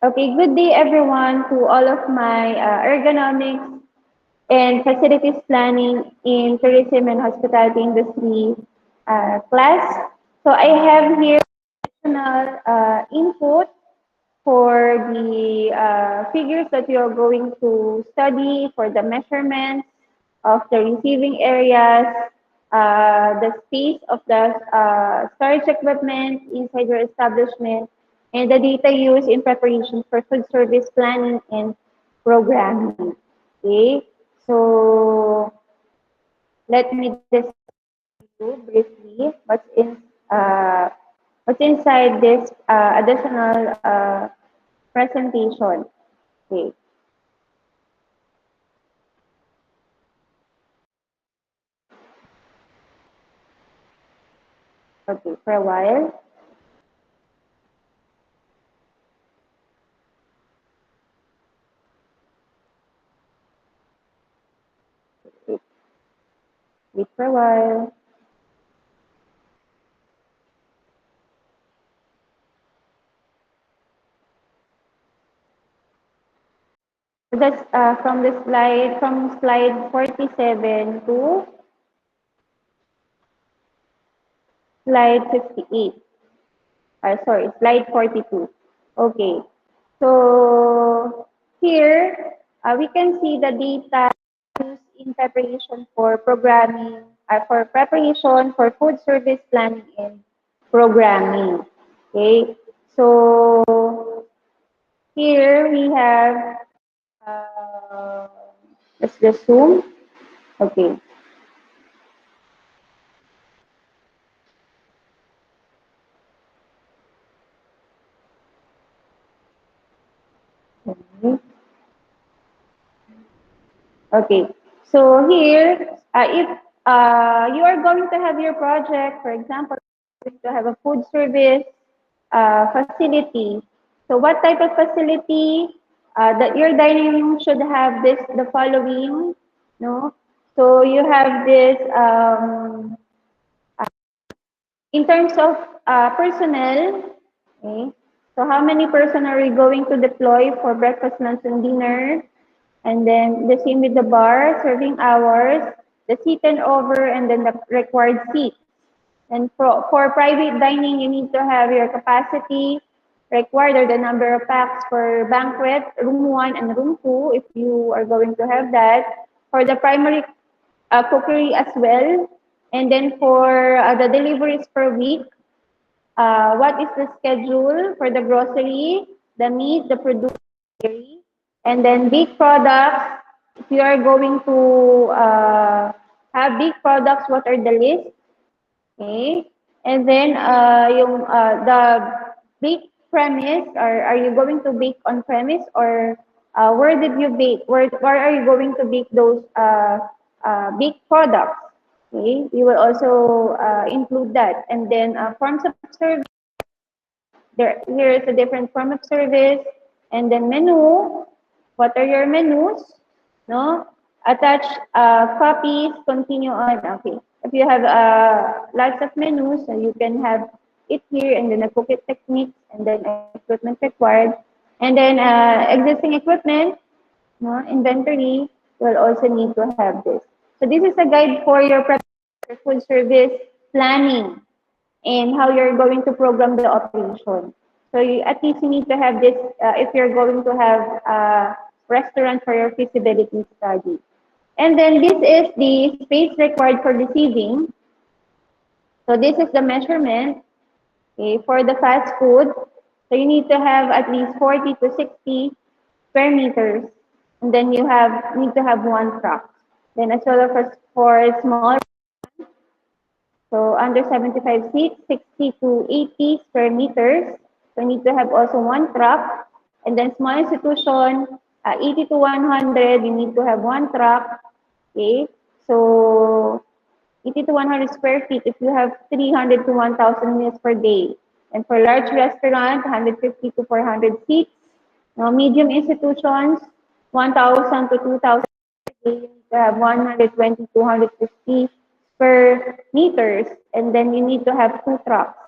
Okay, good day everyone to all of my ergonomics and facilities planning in tourism and hospitality industry class. So I have here additional input for the figures that you're going to study for the measurements of the receiving areas, the space of the storage equipment inside your establishment, and the data used in preparation for food service planning and programming. Okay, so let me describe you briefly uh, what's inside this additional presentation. Okay, okay, for a while. Wait, wait for a while. That's from the slide, from slide 47 to slide 58. Sorry, slide 42. Okay. So here we can see the data used in preparation for programming, for preparation for food service planning and programming. Okay. So here we have, uh, let's just zoom. Okay. Okay. Okay. So here, if you are going to have your project, for example, you're going to have a food service facility. So what type of facility that your dining room should have this the following, no? So you have this in terms of personnel, okay? So how many person are we going to deploy for breakfast, lunch, and dinner? And then the same with the bar, serving hours, the seat and over, and then the required seat. And for private dining, you need to have your capacity required or the number of packs for banquet, room 1 and room 2, if you are going to have that. For the primary cookery as well. And then for the deliveries per week, what is the schedule for the grocery, the meat, the produce, dairy, and then big products. If you are going to have big products, what are the list? Okay. And then the bake premise, are you going to bake on premise or where did you bake? Where are you going to bake those bake products? Okay. We will also include that. And then forms of service. Here is a different form of service. And then menu. What are your menus? No? Attach copies, continue on. Okay. If you have lots of menus, you can have it here and then the cookit techniques and then equipment required. And then existing equipment, no? Inventory will also need to have this. So this is a guide for your food service planning and how you're going to program the operation. So at least you need to have this if you're going to have a restaurant for your feasibility study. And then this is the space required for receiving. So this is the measurement, okay, for the fast food. So you need to have at least 40 to 60 square meters. And then you need to have one truck. Then as well as for small, so under 75 seats, 60 to 80 square meters. So you need to have also one truck. And then small institution, 80 to 100, you need to have one truck. Okay. So 80 to 100 square feet if you have 300 to 1,000 meals per day. And for large restaurant, 150 to 400 seats. Now, medium institutions, 1,000 to 2,000 per day. You need to have 120 to 150 per meters. And then you need to have two trucks.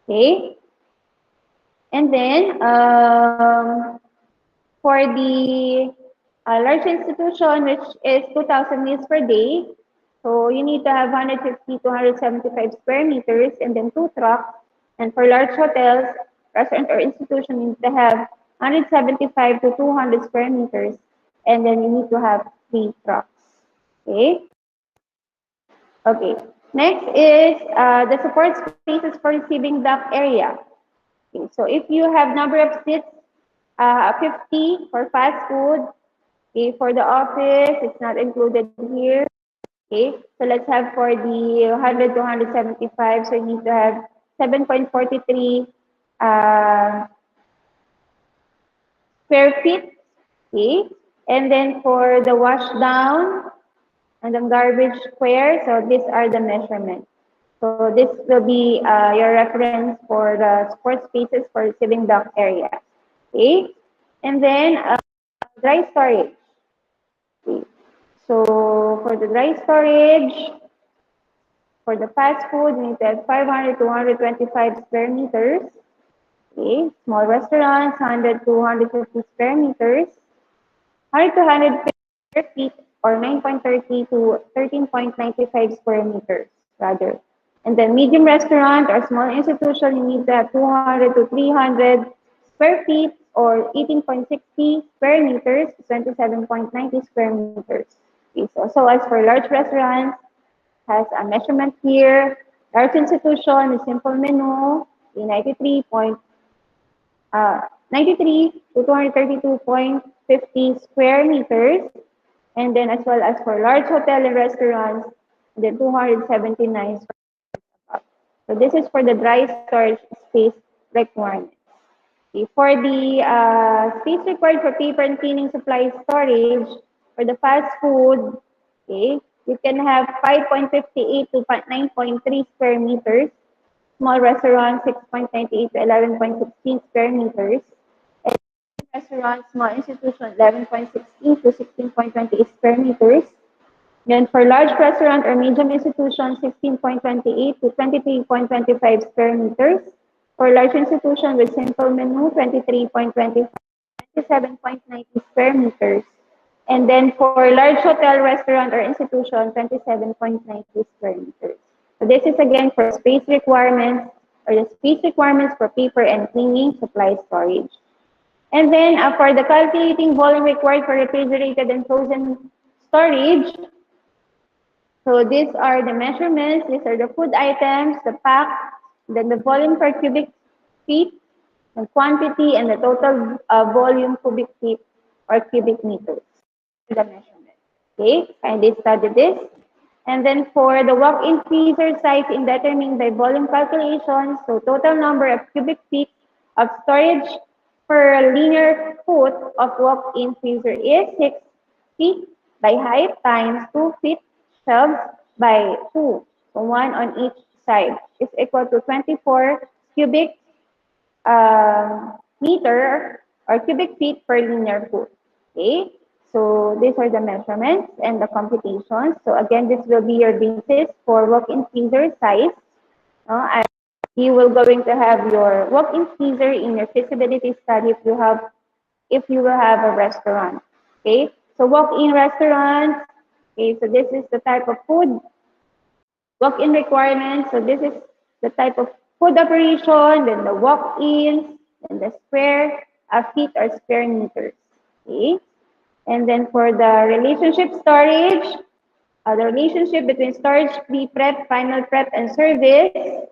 Okay? And then, for the large institution, which is 2,000 meals per day, so you need to have 150 to 175 square meters and then two trucks. And for large hotels, restaurant or institution, you need to have 175 to 200 square meters and then you need to have three trucks. Okay? Okay. Next is the support spaces for receiving dock area. Okay. So if you have number of seats, 50 for fast food. Okay, for the office, it's not included here. Okay, so let's have for the 100 to 175, so you need to have 7.43 square feet. Okay, and then for the wash down and the garbage square, so these are the measurements. So this will be your reference for the sports spaces for receiving dock area. Okay, and then dry storage. Okay. So for the dry storage, for the fast food, we need to have 500 to 125 square meters. Okay. Small restaurants, 100 to 150 square meters. 100 to 150 square feet or 9.30 to 13.95 square meters, rather. And then medium restaurant or small institution, you need to have 200 to 300 square feet or 18.60 square meters, 27.90 square meters. Okay, so as for large restaurants, has a measurement here. Large institution, a simple menu, 93 to 232.50 square meters. And then as well as for large hotel and restaurants, the 279 square. So this is for the dry storage space requirement. Okay, for the space required for paper and cleaning supply storage, for the fast food, okay, you can have 5.58 to 9.3 square meters. Small restaurant, 6.98 to 11.16 square meters. And restaurant, small institution, 11.16 to 16.28 square meters. Then for large restaurant or medium institution, 16.28 to 23.25 square meters. For large institution with simple menu, 23.25 to 27.90 square meters. And then for large hotel, restaurant, or institution, 27.90 square meters. So this is again for space requirements or the space requirements for paper and cleaning supply storage. And then for the calculating volume required for refrigerated and frozen storage, so these are the measurements, these are the food items, the pack, then the volume per cubic feet, the quantity, and the total volume cubic feet or cubic meters. The measurement. Okay, kindly study this. And then for the walk-in freezer size in determined by volume calculations, so total number of cubic feet of storage per linear foot of walk-in freezer is 6 feet by height times 2 feet shelves by 2, so 1 on each side, is equal to 24 cubic meter or cubic feet per linear foot. Okay, so these are the measurements and the computations. So again, this will be your basis for walk-in freezer size. And you will going to have your walk-in freezer in your feasibility study if you will have a restaurant. Okay, so walk-in restaurants. Okay, so this is the type of food walk-in requirements. So this is the type of food operation, then the walk-ins, then the square feet or square meters. Okay. And then for the relationship storage, the relationship between storage, pre-prep, final prep, and service.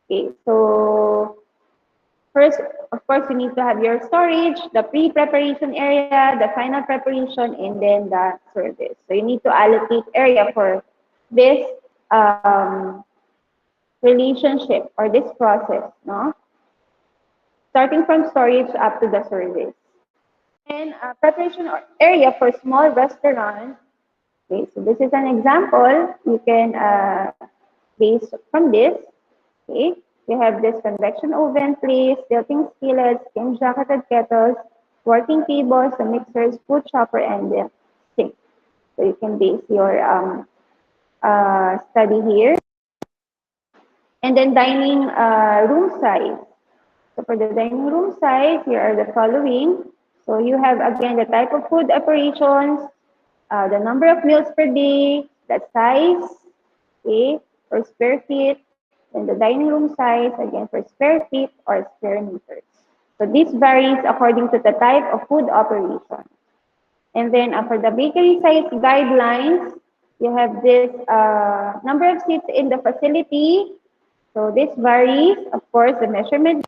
Okay, so first, of course, you need to have your storage, the pre-preparation area, the final preparation, and then the service. So you need to allocate area for this relationship or this process, no? Starting from storage up to the service. And preparation area for small restaurants. Okay, so this is an example. You can base from this. Okay, you have this convection oven, place, tilting skillets, steam jacketed kettles, working tables, the mixers, food chopper, and the sink. So you can base your study here. And then dining room size. So for the dining room size, here are the following. So you have again the type of food operations, the number of meals per day, the size, okay, for square feet, and the dining room size, again for square feet or square meters. So this varies according to the type of food operation. And then for the bakery size guidelines, you have this number of seats in the facility. So this varies, of course, the measurement,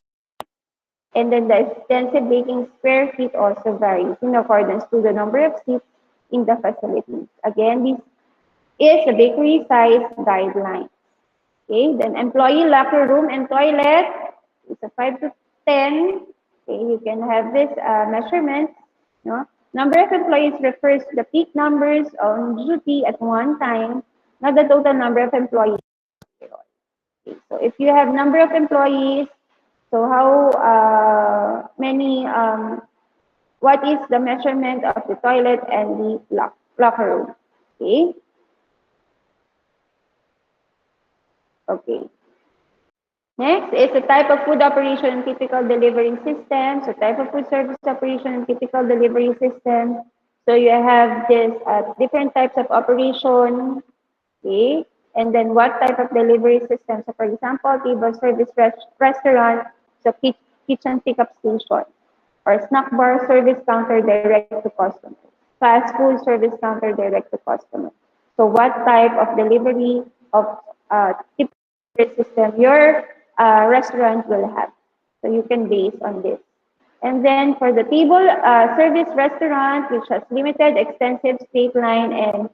and then the extensive baking square feet also varies in accordance to the number of seats in the facility. Again, this is the bakery size guideline. Okay, then employee locker room and toilet is a 5 to 10. Okay, you can have this measurement. No? Number of employees refers to the peak numbers on duty at one time, not the total number of employees. Okay, so if you have number of employees, so how many, what is the measurement of the toilet and the locker room? Okay, okay. Next is the type of food operation and typical delivery system. So type of food service operation and typical delivery system. So you have this different types of operation, okay? And then what type of delivery system? So for example, table service restaurant, so kitchen pickup station, or snack bar service counter direct to customer, fast food service counter direct to customer. So what type of delivery of typical system your restaurant will have? So you can base on this. And then for the table service restaurant, which has limited, extensive straight line and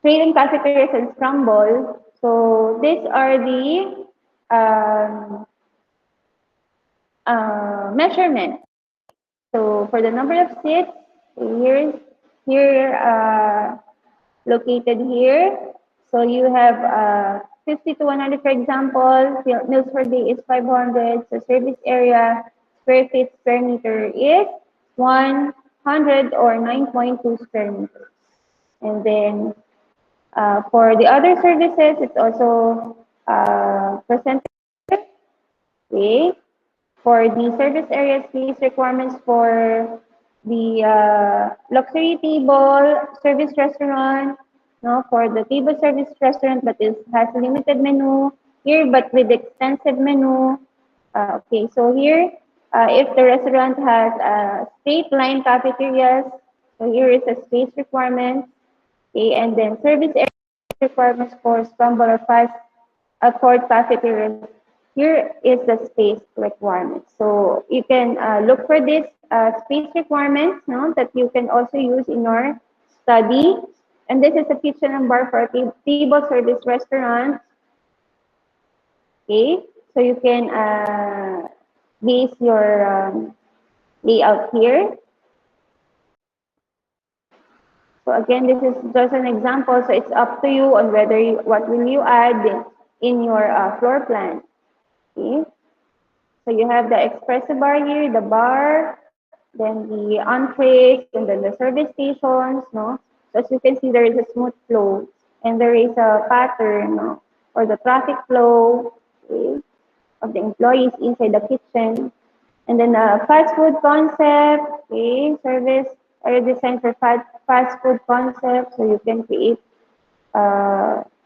trading cafeterias and scramble. So these are the measurements. So for the number of seats, here located here. So you have 50 to 100, for example. Meals per day is 500. So service area, square feet, square meter is 100 or 9.2 square meters. And then for the other services, it's also percentage. Okay. For the service area space requirements for the luxury table service restaurant, no, for the table service restaurant, but it has a limited menu here, but with extensive menu. Okay, so here, if the restaurant has straight line cafeterias, so here is a space requirement. Okay, and then service area requirements for scramble or fast court cafeterias. Here is the space requirement. So you can look for this space requirements, no, that you can also use in your study. And this is a kitchen and bar for a table service restaurant. Okay, so you can base your layout here. So again, this is just an example. So it's up to you on whether what will you add in your floor plan. Okay. So you have the espresso bar here, the bar, then the entrees, and then the service stations, no? So as you can see, there is a smooth flow, and there is a pattern, no? Or the traffic flow, okay, of the employees inside the kitchen. And then the fast food concept, okay, service are designed for fast food concept, so you can create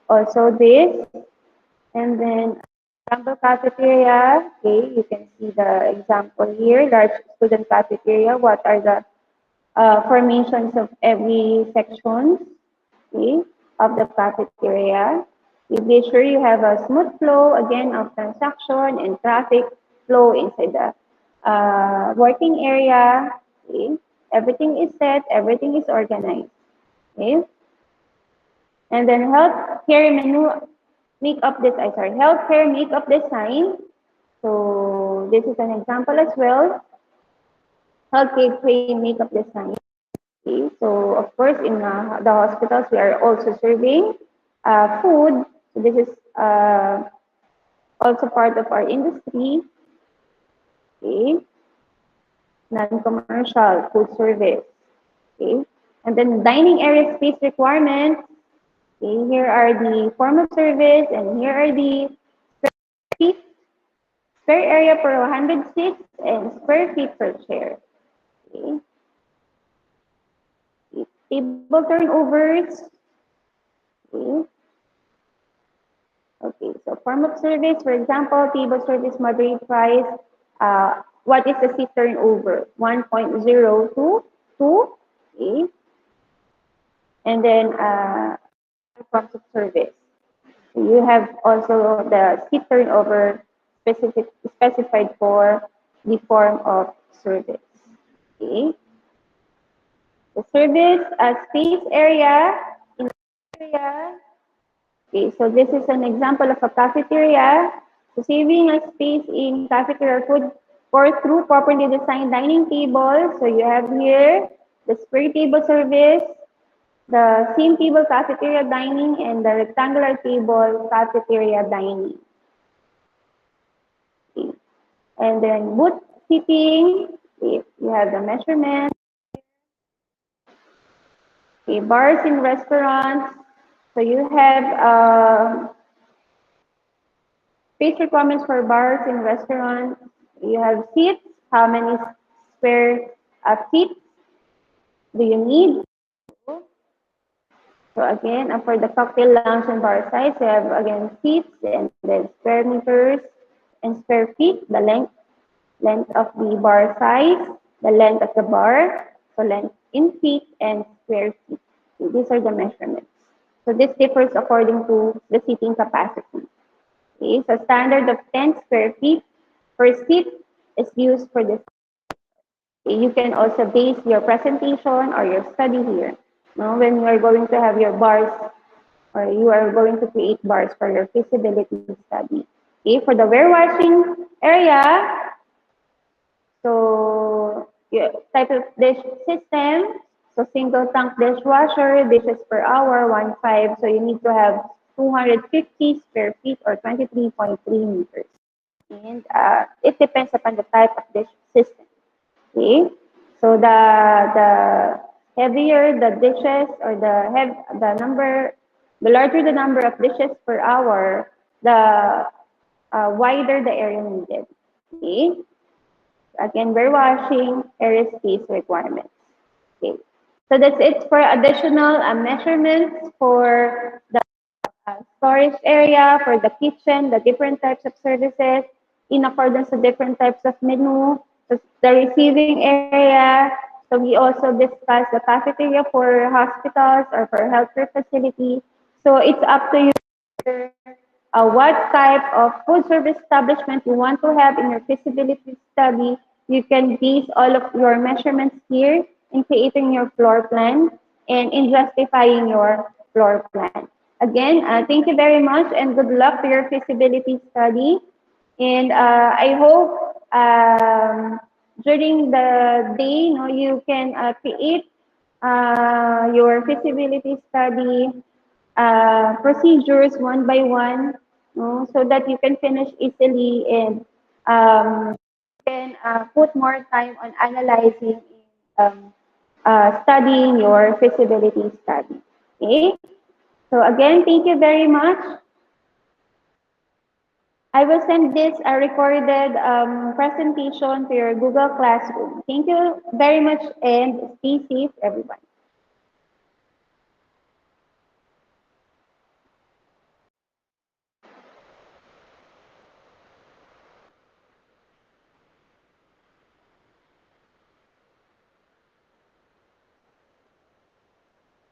also this. And then example cafeteria, okay, you can see the example here, large student cafeteria. What are the formations of every section, okay, of the cafeteria? You be sure you have a smooth flow, again, of transaction and traffic flow inside the working area, okay. Everything is set, everything is organized, okay. And then healthcare menu makeup this, I sorry, healthcare makeup design. So this is an example as well. Healthcare makeup design. Okay. So of course in the hospitals we are also serving food. So this is also part of our industry. Okay. Non-commercial food service. Okay. And then dining area space requirements. Okay, here are the form of service and here are the spare area per 100 seats, and square feet per chair. Okay. Table turnovers. Okay. Okay, so form of service, for example, table service moderate price. What is the seat turnover? 1.022. Okay. And then forms of service. So you have also the seat turnover specified for the form of service. Okay. The service space area in the area. Okay, so this is an example of a cafeteria. So saving a space in cafeteria food court through properly designed dining tables. So you have here the square table service, the same table cafeteria dining, and the rectangular table cafeteria dining. Okay. And then booth seating, okay, you have the measurement. Okay, bars in restaurants. So you have space requirements for bars in restaurants. You have seats. How many square seats do you need? So again, for the cocktail lounge and bar size, you have again seats and then square meters and square feet, the length of the bar size, the length of the bar, so length in feet and square feet. So these are the measurements. So this differs according to the seating capacity. Okay, so standard of 10 square feet per seat is used for this. You can also base your presentation or your study here. No, when you are going to have your bars or you are going to create bars for your feasibility study. Okay, for the warewashing area, so yeah, type of dish system, so single tank dishwasher, dishes per hour, 1.5. So you need to have 250 square feet or 23.3 meters. And it depends upon the type of dish system. Okay, so the heavier the dishes or the number, the larger the number of dishes per hour, the wider the area needed. Okay, again, we're washing area space requirements. Okay, so that's it for additional measurements for the storage area, for the kitchen, the different types of services in accordance to different types of menu, so the receiving area. So we also discussed the cafeteria for hospitals or for healthcare facility. So it's up to you what type of food service establishment you want to have in your feasibility study. You can base all of your measurements here in creating your floor plan and in justifying your floor plan. Again, thank you very much and good luck to your feasibility study. And I hope during the day, you can create your feasibility study procedures one by one, no, so that you can finish easily and can put more time on analyzing and studying your feasibility study. Okay. So again, thank you very much. I will send this a recorded presentation to your Google Classroom. Thank you very much and stay safe, everyone.